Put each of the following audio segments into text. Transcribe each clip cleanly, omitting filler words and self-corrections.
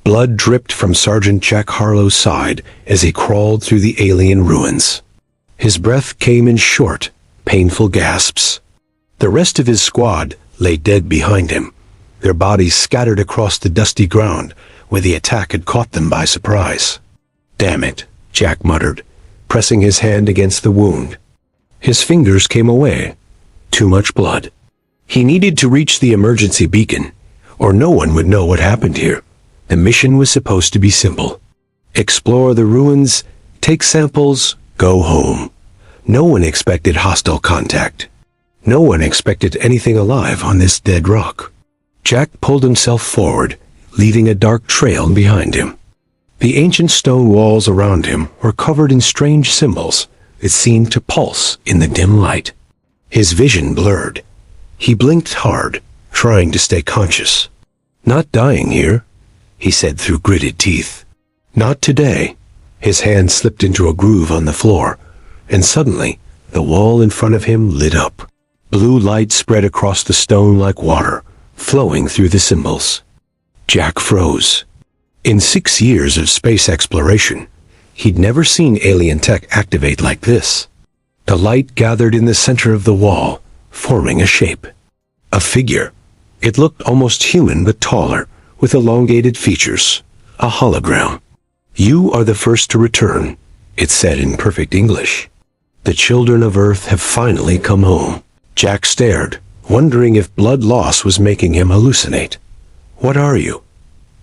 Blood dripped from Sergeant Jack Harlow's side as he crawled through the alien ruins. His breath came in short, painful gasps. The rest of his squad lay dead behind him, their bodies scattered across the dusty ground where the attack had caught them by surprise. "Damn it," Jack muttered, pressing his hand against the wound. His fingers came away. Too much blood. He needed to reach the emergency beacon, or no one would know what happened here. The mission was supposed to be simple. Explore the ruins, take samples, go home. No one expected hostile contact. No one expected anything alive on this dead rock. Jack pulled himself forward, leaving a dark trail behind him. The ancient stone walls around him were covered in strange symbols that seemed to pulse in the dim light. His vision blurred. He blinked hard, trying to stay conscious. "Not dying here," he said through gritted teeth. "Not today." His hand slipped into a groove on the floor, and suddenly, the wall in front of him lit up. Blue light spread across the stone like water, flowing through the symbols. Jack froze. In 6 years of space exploration, he'd never seen alien tech activate like this. The light gathered in the center of the wall, forming a shape. A figure. It looked almost human but taller, with elongated features. A hologram. "You are the first to return," it said in perfect English. "The children of Earth have finally come home." Jack stared, wondering if blood loss was making him hallucinate. "What are you?"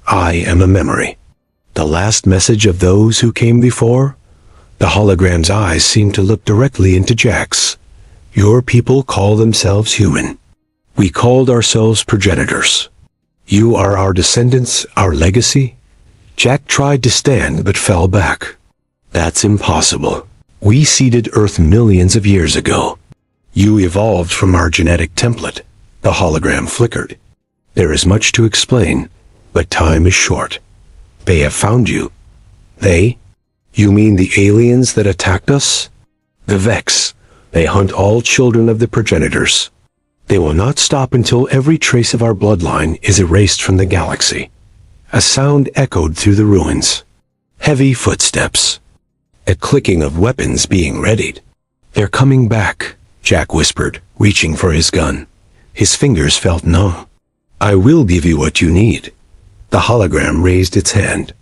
"I am a memory." The last message of those who came before? The hologram's eyes seemed to look directly into Jack's. "Your people call themselves human. We called ourselves progenitors. You are our descendants, our legacy?" Jack tried to stand but fell back. "That's impossible. We seeded Earth millions of years ago. You evolved from our genetic template." The hologram flickered. "There is much to explain, but time is short. They have found you." "They? You mean the aliens that attacked us?" "The Vex. They hunt all children of the progenitors. They will not stop until every trace of our bloodline is erased from the galaxy." A sound echoed through the ruins. Heavy footsteps. A clicking of weapons being readied. "They're coming back," Jack whispered, reaching for his gun. His fingers felt numb. "I will give you what you need." The hologram raised its hand.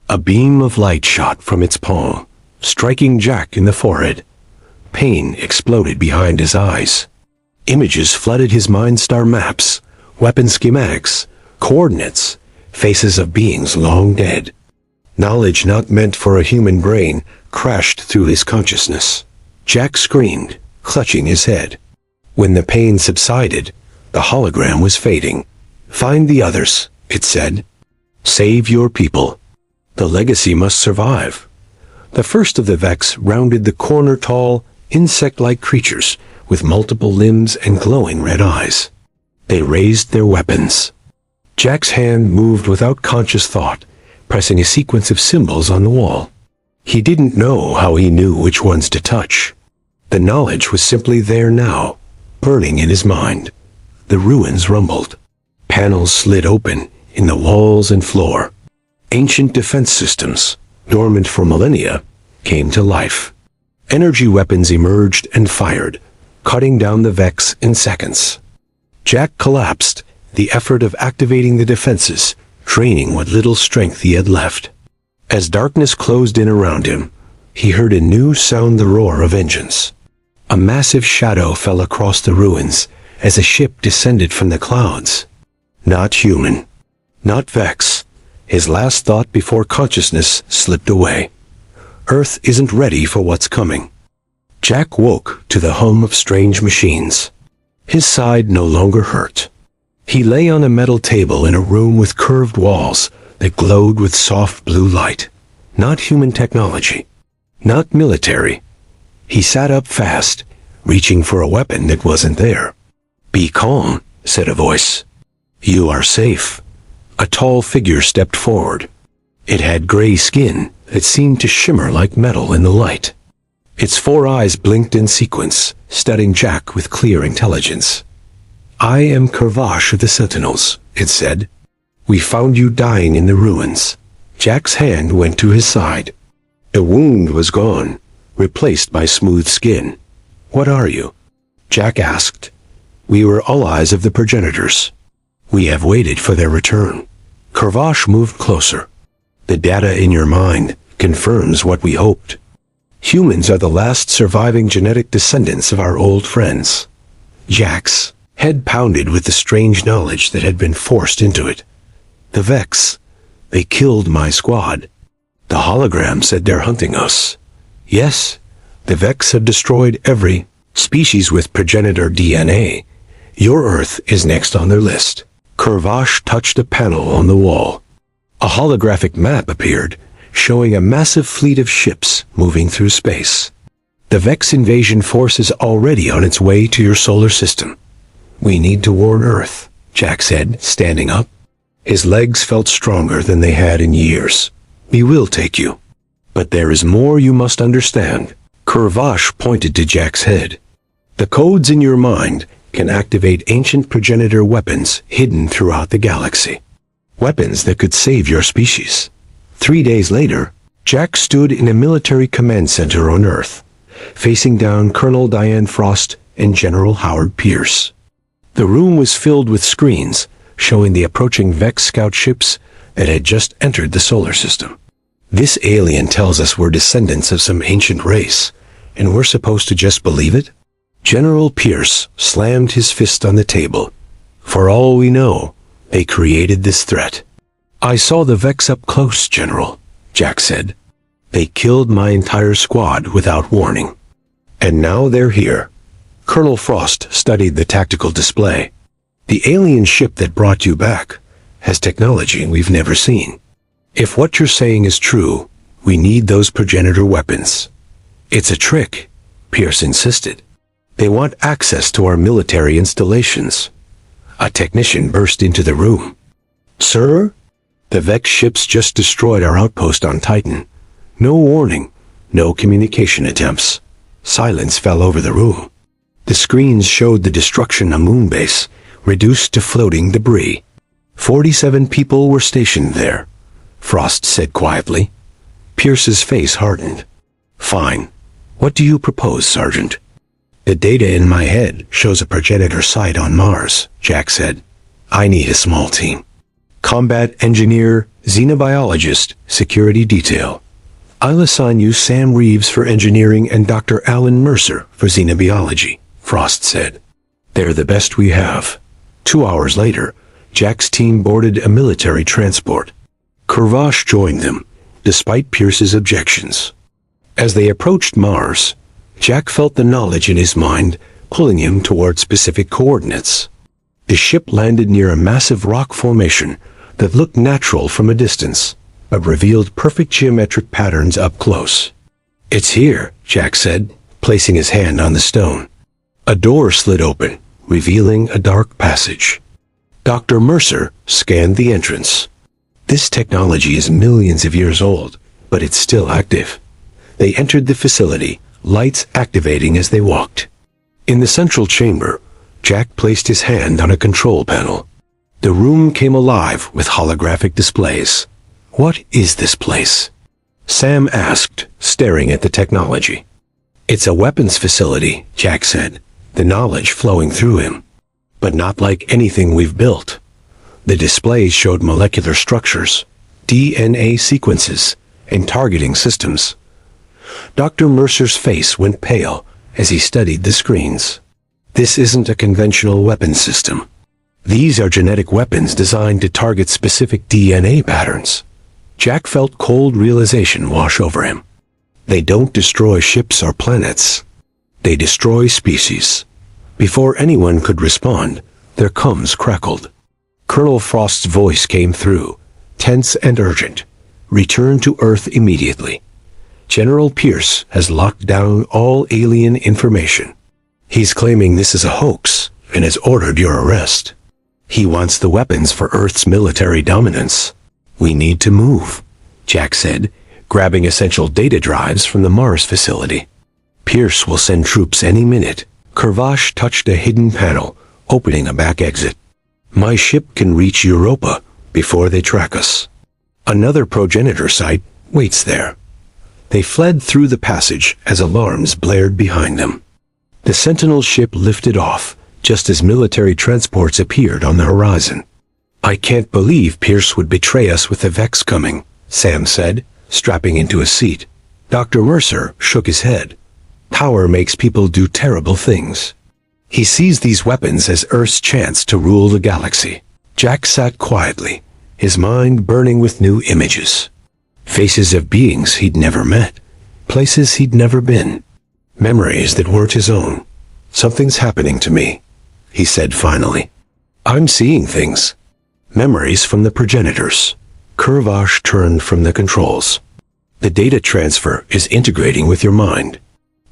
A beam of light shot from its palm, striking Jack in the forehead. Pain exploded behind his eyes. Images flooded his Mindstar maps, weapon schematics, coordinates, faces of beings long dead. Knowledge not meant for a human brain crashed through his consciousness. Jack screamed, clutching his head. When the pain subsided, the hologram was fading. "Find the others," it said. "Save your people. The legacy must survive." The first of the Vex rounded the corner tall, insect-like creatures with multiple limbs and glowing red eyes. They raised their weapons. Jack's hand moved without conscious thought, pressing a sequence of symbols on the wall. He didn't know how he knew which ones to touch. The knowledge was simply there now, burning in his mind. The ruins rumbled. Panels slid open in the walls and floor. Ancient defense systems, dormant for millennia, came to life. Energy weapons emerged and fired, cutting down the Vex in seconds. Jack collapsed, the effort of activating the defenses, draining what little strength he had left. As darkness closed in around him, he heard a new sound, the roar of engines. A massive shadow fell across the ruins as a ship descended from the clouds. Not human. Not Vex. His last thought before consciousness slipped away. Earth isn't ready for what's coming. Jack woke to the hum of strange machines. His side no longer hurt. He lay on a metal table in a room with curved walls that glowed with soft blue light. Not human technology. Not military. He sat up fast, reaching for a weapon that wasn't there. "Be calm," said a voice. "You are safe." A tall figure stepped forward. It had gray skin that seemed to shimmer like metal in the light. Its 4 eyes blinked in sequence, studying Jack with clear intelligence. "I am Kervash of the Sentinels," it said. We found you dying in the ruins. Jack's hand went to his side. The wound was gone, replaced by smooth skin. What are you? Jack asked. We were allies of the progenitors. We have waited for their return. Kurvash moved closer. The data in your mind confirms what we hoped. Humans are the last surviving genetic descendants of our old friends. Jack's head pounded with the strange knowledge that had been forced into it. The Vex, they killed my squad. The hologram said they're hunting us. Yes, the Vex have destroyed every species with progenitor DNA. Your Earth is next on their list. Kurvash touched a panel on the wall. A holographic map appeared, showing a massive fleet of ships moving through space. The Vex invasion force is already on its way to your solar system. We need to warn Earth, Jack said, standing up. His legs felt stronger than they had in years. We will take you. But there is more you must understand. Kurvash pointed to Jack's head. The codes in your mind can activate ancient progenitor weapons hidden throughout the galaxy. Weapons that could save your species. 3 days later, Jack stood in a military command center on Earth, facing down Colonel Diane Frost and General Howard Pierce. The room was filled with screens showing the approaching Vex scout ships that had just entered the solar system. This alien tells us we're descendants of some ancient race, and we're supposed to just believe it? General Pierce slammed his fist on the table. For all we know, they created this threat. I saw the Vex up close, General, Jack said. They killed my entire squad without warning. And now they're here. Colonel Frost studied the tactical display. The alien ship that brought you back has technology we've never seen. If what you're saying is true, we need those progenitor weapons. It's a trick, Pierce insisted. They want access to our military installations. A technician burst into the room. Sir? The Vex ships just destroyed our outpost on Titan. No warning, no communication attempts. Silence fell over the room. The screens showed the destruction of Moonbase, reduced to floating debris. 47 people were stationed there, Frost said quietly. Pierce's face hardened. Fine. What do you propose, Sergeant? The data in my head shows a progenitor site on Mars, Jack said. I need a small team. Combat engineer, xenobiologist, security detail. I'll assign you Sam Reeves for engineering and Dr. Alan Mercer for xenobiology, Frost said. They're the best we have. 2 hours later, Jack's team boarded a military transport. Kurvash joined them, despite Pierce's objections. As they approached Mars, Jack felt the knowledge in his mind pulling him toward specific coordinates. The ship landed near a massive rock formation that looked natural from a distance, but revealed perfect geometric patterns up close. It's here, Jack said, placing his hand on the stone. A door slid open, revealing a dark passage. Dr. Mercer scanned the entrance. This technology is millions of years old, but it's still active. They entered the facility, lights activating as they walked. In the central chamber, Jack placed his hand on a control panel. The room came alive with holographic displays. What is this place? Sam asked, staring at the technology. It's a weapons facility, Jack said, the knowledge flowing through him. But not like anything we've built. The displays showed molecular structures, DNA sequences, and targeting systems. Dr. Mercer's face went pale as he studied the screens. This isn't a conventional weapons system. These are genetic weapons designed to target specific DNA patterns. Jack felt cold realization wash over him. They don't destroy ships or planets. They destroy species. Before anyone could respond, their comms crackled. Colonel Frost's voice came through, tense and urgent. Return to Earth immediately. General Pierce has locked down all alien information. He's claiming this is a hoax and has ordered your arrest. He wants the weapons for Earth's military dominance. We need to move, Jack said, grabbing essential data drives from the Mars facility. Pierce will send troops any minute. Kurvash touched a hidden panel, opening a back exit. My ship can reach Europa before they track us. Another progenitor site waits there. They fled through the passage as alarms blared behind them. The Sentinel ship lifted off, just as military transports appeared on the horizon. "I can't believe Pierce would betray us with the Vex coming," Sam said, strapping into a seat. Dr. Mercer shook his head. "Power makes people do terrible things. He sees these weapons as Earth's chance to rule the galaxy." Jack sat quietly, his mind burning with new images. Faces of beings he'd never met, places he'd never been, memories that weren't his own. "Something's happening to me," he said finally. "I'm seeing things. Memories from the progenitors." Kurvash turned from the controls. "The data transfer is integrating with your mind.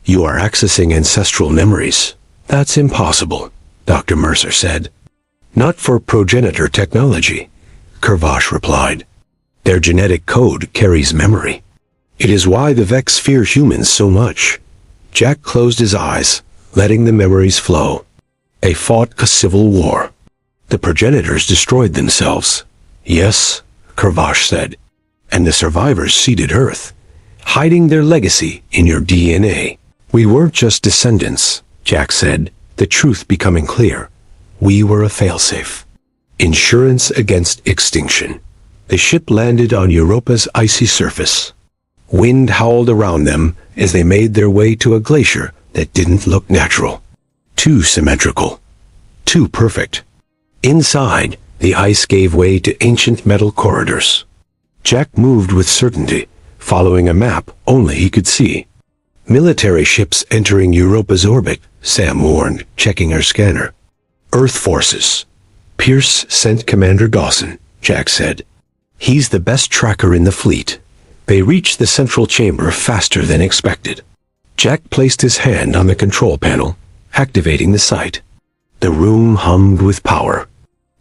You are accessing ancestral memories." "That's impossible," Dr. Mercer said. "Not for progenitor technology," Kurvash replied. "Their genetic code carries memory. It is why the Vex fear humans so much." Jack closed his eyes, letting the memories flow. They fought a civil war. The progenitors destroyed themselves. "Yes," Kurvash said, "and the survivors seeded Earth, hiding their legacy in your DNA." "We weren't just descendants," Jack said, the truth becoming clear. "We were a failsafe. Insurance against extinction." The ship landed on Europa's icy surface. Wind howled around them as they made their way to a glacier that didn't look natural. Too symmetrical. Too perfect. Inside, the ice gave way to ancient metal corridors. Jack moved with certainty, following a map only he could see. "Military ships entering Europa's orbit," Sam warned, checking her scanner. "Earth forces." "Pierce sent Commander Dawson," Jack said. "He's the best tracker in the fleet." They reached the central chamber faster than expected. Jack placed his hand on the control panel, activating the site. The room hummed with power.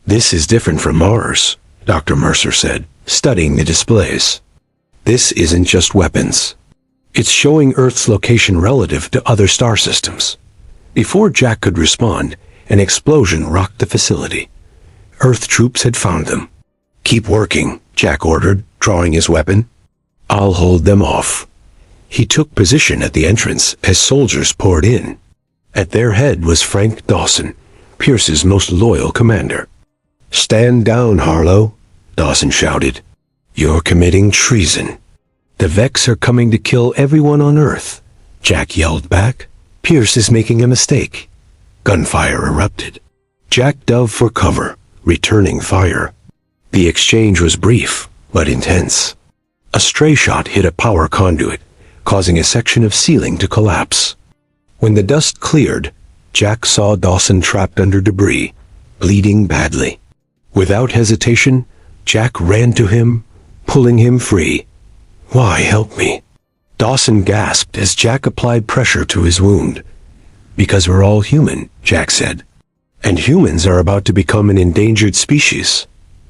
"This is different from Mars," Dr. Mercer said, studying the displays. "This isn't just weapons. It's showing Earth's location relative to other star systems." Before Jack could respond, an explosion rocked the facility. Earth troops had found them. "Keep working," Jack ordered, drawing his weapon. "I'll hold them off." He took position at the entrance as soldiers poured in. At their head was Frank Dawson, Pierce's most loyal commander. "Stand down, Harlow," Dawson shouted. "You're committing treason." "The Vex are coming to kill everyone on Earth," Jack yelled back. "Pierce is making a mistake." Gunfire erupted. Jack dove for cover, returning fire. The exchange was brief, but intense. A stray shot hit a power conduit, causing a section of ceiling to collapse. When the dust cleared, Jack saw Dawson trapped under debris, bleeding badly. Without hesitation, Jack ran to him, pulling him free. "Why help me?" Dawson gasped as Jack applied pressure to his wound. "Because we're all human," Jack said. "And humans are about to become an endangered species."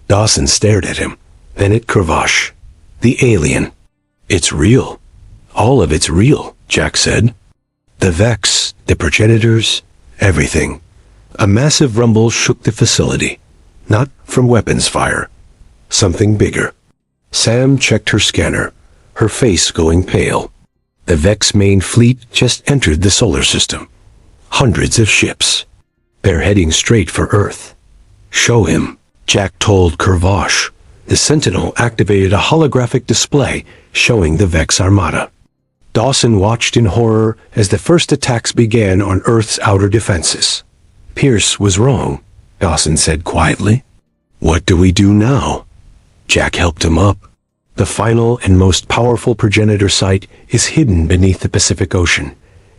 Dawson stared at him, then at Kurvash. "The alien. It's real. All of it's real," Jack said. "The Vex, the progenitors, everything." A massive rumble shook the facility. Not from weapons fire. Something bigger. Sam checked her scanner, her face going pale. The Vex main fleet just entered the solar system. Hundreds of ships. They're heading straight for Earth. "Show him," Jack told Kurvash. The Sentinel activated a holographic display showing the Vex armada. Dawson watched in horror as the first attacks began on Earth's outer defenses. "Pierce was wrong," Dawson said quietly. "What do we do now?" Jack helped him up. "The final and most powerful progenitor site is hidden beneath the Pacific Ocean.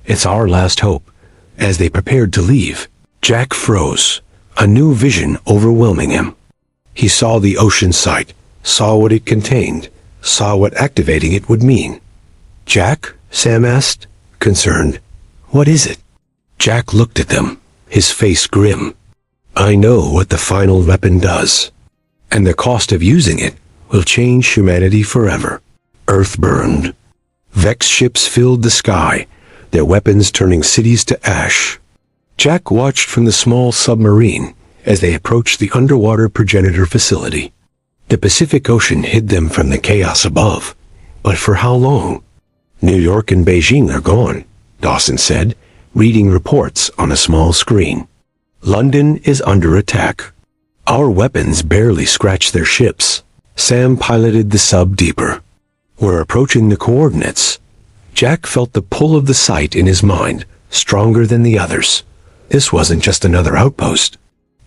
It's our last hope." As they prepared to leave, Jack froze, a new vision overwhelming him. He saw the ocean site, saw what it contained, saw what activating it would mean. "Jack?" Sam asked, concerned. "What is it?" Jack looked at them, his face grim. "I know what the final weapon does, and the cost of using it will change humanity forever." Earth burned. Vex ships filled the sky, their weapons turning cities to ash. Jack watched from the small submarine as they approached the underwater progenitor facility. The Pacific Ocean hid them from the chaos above. But for how long? New York and Beijing are gone, Dawson said, reading reports on a small screen. London is under attack. Our weapons barely scratch their ships. Sam piloted the sub deeper. We're approaching the coordinates. Jack felt the pull of the site in his mind, stronger than the others. This wasn't just another outpost.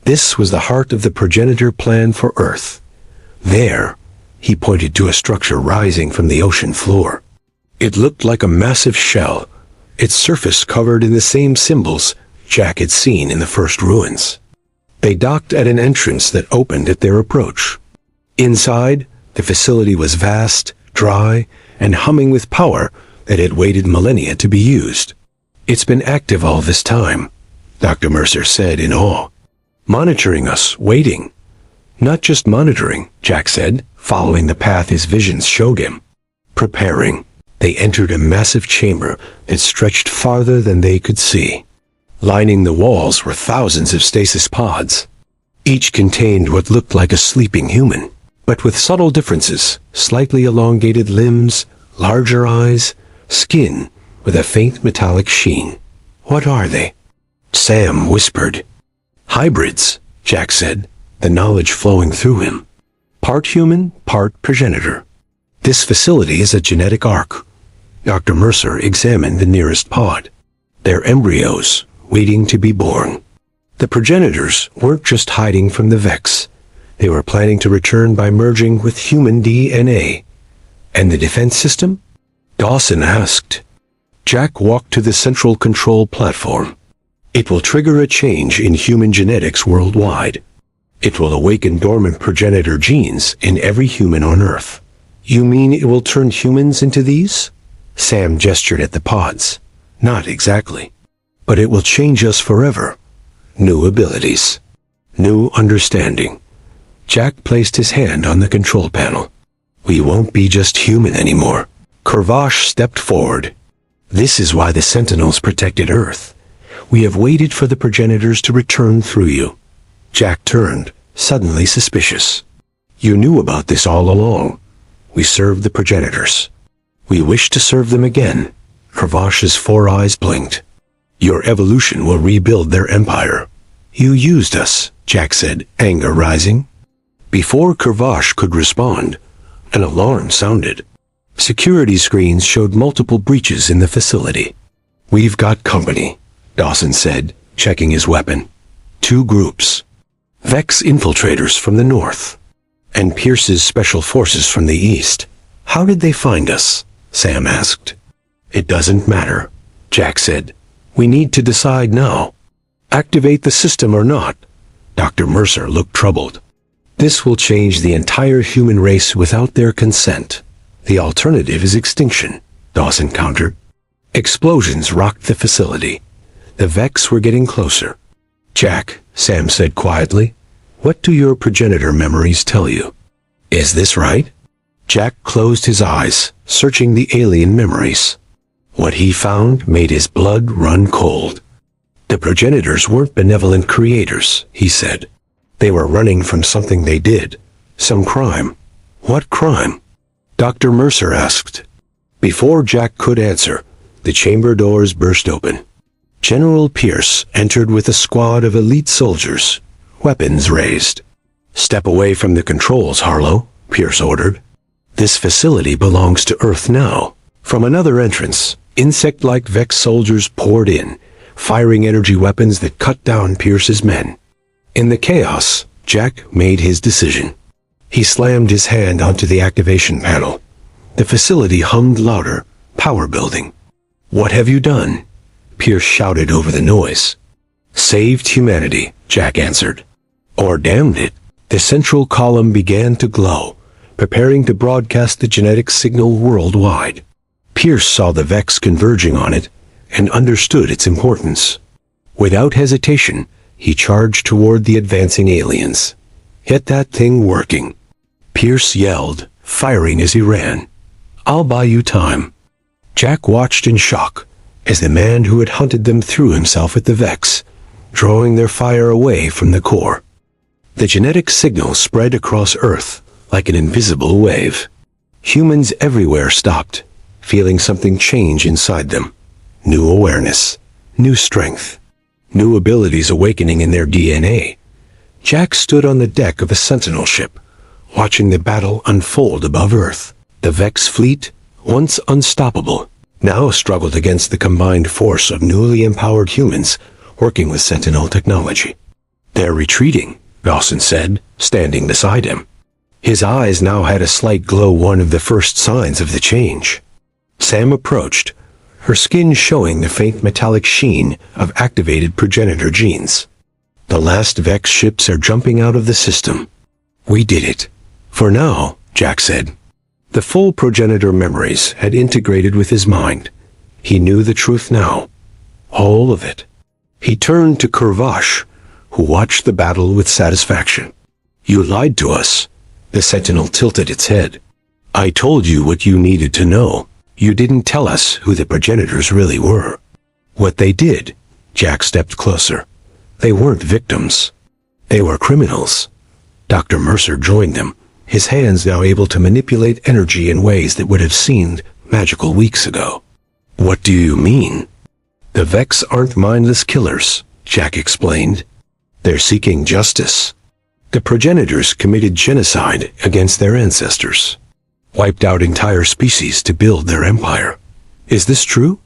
This was the heart of the progenitor plan for Earth. There, he pointed to a structure rising from the ocean floor. It looked like a massive shell, its surface covered in the same symbols Jack had seen in the first ruins. They docked at an entrance that opened at their approach. Inside, the facility was vast, dry, and humming with power that had waited millennia to be used. It's been active all this time, Dr. Mercer said in awe. Monitoring us, waiting. Not just monitoring, Jack said, following the path his visions showed him. Preparing. They entered a massive chamber that stretched farther than they could see. Lining the walls were thousands of stasis pods. Each contained what looked like a sleeping human, but with subtle differences, slightly elongated limbs, larger eyes, skin with a faint metallic sheen. What are they? Sam whispered. Hybrids, Jack said, the knowledge flowing through him. Part human, part progenitor. This facility is a genetic ark. Dr. Mercer examined the nearest pod. They're embryos, waiting to be born. The progenitors weren't just hiding from the Vex. They were planning to return by merging with human DNA. And the defense system? Dawson asked. Jack walked to the central control platform. It will trigger a change in human genetics worldwide. It will awaken dormant progenitor genes in every human on Earth. You mean it will turn humans into these? Sam gestured at the pods. Not exactly. But it will change us forever. New abilities. New understanding. Jack placed his hand on the control panel. We won't be just human anymore. Kurvash stepped forward. This is why the Sentinels protected Earth. We have waited for the progenitors to return through you. Jack turned, suddenly suspicious. You knew about this all along. We served the progenitors. We wish to serve them again. Kurvash's 4 eyes blinked. Your evolution will rebuild their empire. You used us, Jack said, anger rising. Before Kurvash could respond, an alarm sounded. Security screens showed multiple breaches in the facility. We've got company, Dawson said, checking his weapon. 2 groups. Vex infiltrators from the north, and Pierce's special forces from the east. How did they find us? Sam asked. It doesn't matter, Jack said. We need to decide now. Activate the system or not. Dr. Mercer looked troubled. This will change the entire human race without their consent. The alternative is extinction, Dawson countered. Explosions rocked the facility. The Vex were getting closer. Jack, Sam said quietly, what do your progenitor memories tell you? Is this right? Jack closed his eyes, searching the alien memories. What he found made his blood run cold. The progenitors weren't benevolent creators, he said. They were running from something they did. Some crime. What crime? Dr. Mercer asked. Before Jack could answer, the chamber doors burst open. General Pierce entered with a squad of elite soldiers, weapons raised. Step away from the controls, Harlow, Pierce ordered. This facility belongs to Earth now. From another entrance, insect-like Vex soldiers poured in, firing energy weapons that cut down Pierce's men. In the chaos, Jack made his decision. He slammed his hand onto the activation panel. The facility hummed louder, power building. What have you done? Pierce shouted over the noise. Saved humanity, Jack answered. Or damned it. The central column began to glow, preparing to broadcast the genetic signal worldwide. Pierce saw the Vex converging on it and understood its importance. Without hesitation, he charged toward the advancing aliens. Get that thing working. Pierce yelled, firing as he ran. I'll buy you time. Jack watched in shock as the man who had hunted them threw himself at the Vex, drawing their fire away from the core. The genetic signal spread across Earth like an invisible wave. Humans everywhere stopped, feeling something change inside them. New awareness, new strength, new abilities awakening in their DNA. Jack stood on the deck of a Sentinel ship, watching the battle unfold above Earth. The Vex fleet, once unstoppable, now struggled against the combined force of newly empowered humans working with Sentinel technology. "They're retreating," Dawson said, standing beside him. His eyes now had a slight glow, one of the first signs of the change. Sam approached, her skin showing the faint metallic sheen of activated progenitor genes. "The last Vex ships are jumping out of the system. We did it. For now," Jack said. The full progenitor memories had integrated with his mind. He knew the truth now. All of it. He turned to Kurvash, who watched the battle with satisfaction. "You lied to us." The Sentinel tilted its head. "I told you what you needed to know. You didn't tell us who the progenitors really were." "What they did," Jack stepped closer. "They weren't victims. They were criminals." Dr. Mercer joined them, his hands now able to manipulate energy in ways that would have seemed magical weeks ago. "What do you mean?" "The Vex aren't mindless killers," Jack explained. "They're seeking justice. The progenitors committed genocide against their ancestors, wiped out entire species to build their empire. Is this true?"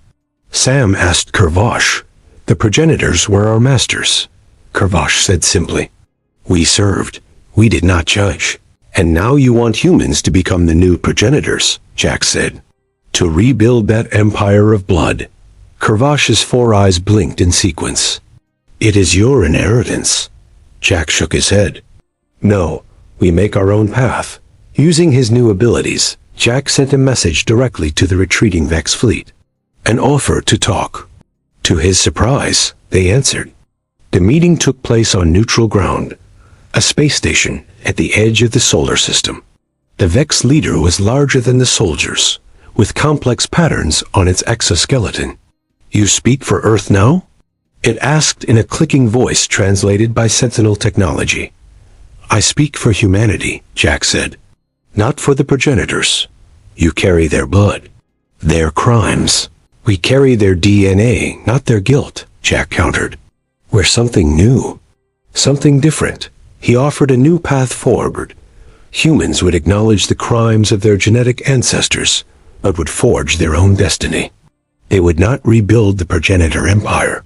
Sam asked Kurvash. "The progenitors were our masters," Kurvash said simply. "We served. We did not judge. And now you want humans to become the new progenitors," Jack said. "To rebuild that empire of blood." Kurvash's four eyes blinked in sequence. "It is your inheritance." Jack shook his head. "No, we make our own path." Using his new abilities, Jack sent a message directly to the retreating Vex fleet. An offer to talk. To his surprise, they answered. The meeting took place on neutral ground, a space station at the edge of the solar system. The Vex leader was larger than the soldiers, with complex patterns on its exoskeleton. "You speak for Earth now?" It asked in a clicking voice translated by Sentinel technology. "I speak for humanity," Jack said. "Not for the progenitors. You carry their blood, their crimes. We carry their DNA, not their guilt," Jack countered. "We're something new, something different." He offered a new path forward. Humans would acknowledge the crimes of their genetic ancestors, but would forge their own destiny. They would not rebuild the progenitor empire.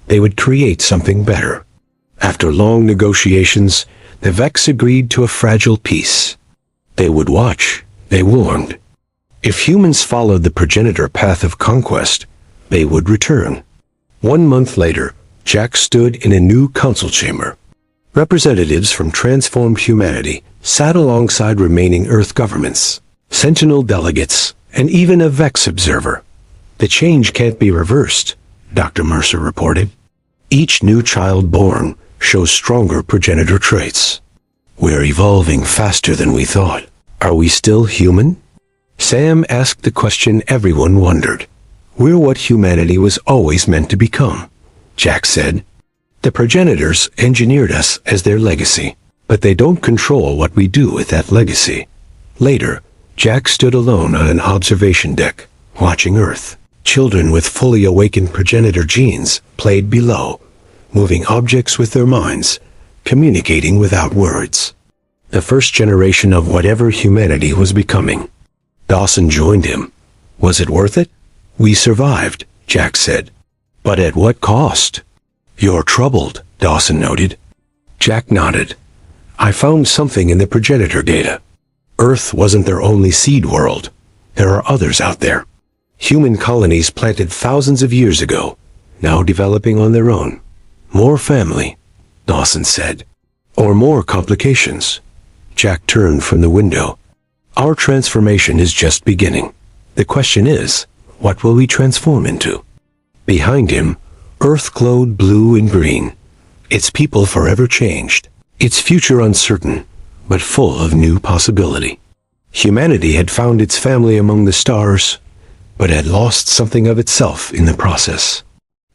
They would create something better. After long negotiations, the Vex agreed to a fragile peace. They would watch, they warned. If humans followed the progenitor path of conquest, they would return. 1 month later, Jack stood in a new council chamber. Representatives from transformed humanity sat alongside remaining Earth governments, Sentinel delegates, and even a Vex observer. "The change can't be reversed," Dr. Mercer reported. "Each new child born shows stronger progenitor traits. We're evolving faster than we thought. Are we still human?" Sam asked the question everyone wondered. "We're what humanity was always meant to become," Jack said. "The progenitors engineered us as their legacy, but they don't control what we do with that legacy." Later, Jack stood alone on an observation deck, watching Earth. Children with fully awakened progenitor genes played below, moving objects with their minds, communicating without words. The first generation of whatever humanity was becoming. Dawson joined him. "Was it worth it?" "We survived," Jack said. "But at what cost?" "You're troubled," Dawson noted. Jack nodded. "I found something in the progenitor data. Earth wasn't their only seed world. There are others out there. Human colonies planted thousands of years ago, now developing on their own. More family," Dawson said. "Or more complications." Jack turned from the window. "Our transformation is just beginning. The question is, what will we transform into?" Behind him, Earth glowed blue and green. Its people forever changed. Its future uncertain, but full of new possibility. Humanity had found its family among the stars, but had lost something of itself in the process.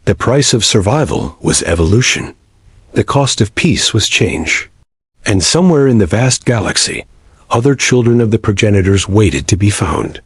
The price of survival was evolution. The cost of peace was change. And somewhere in the vast galaxy, other children of the progenitors waited to be found.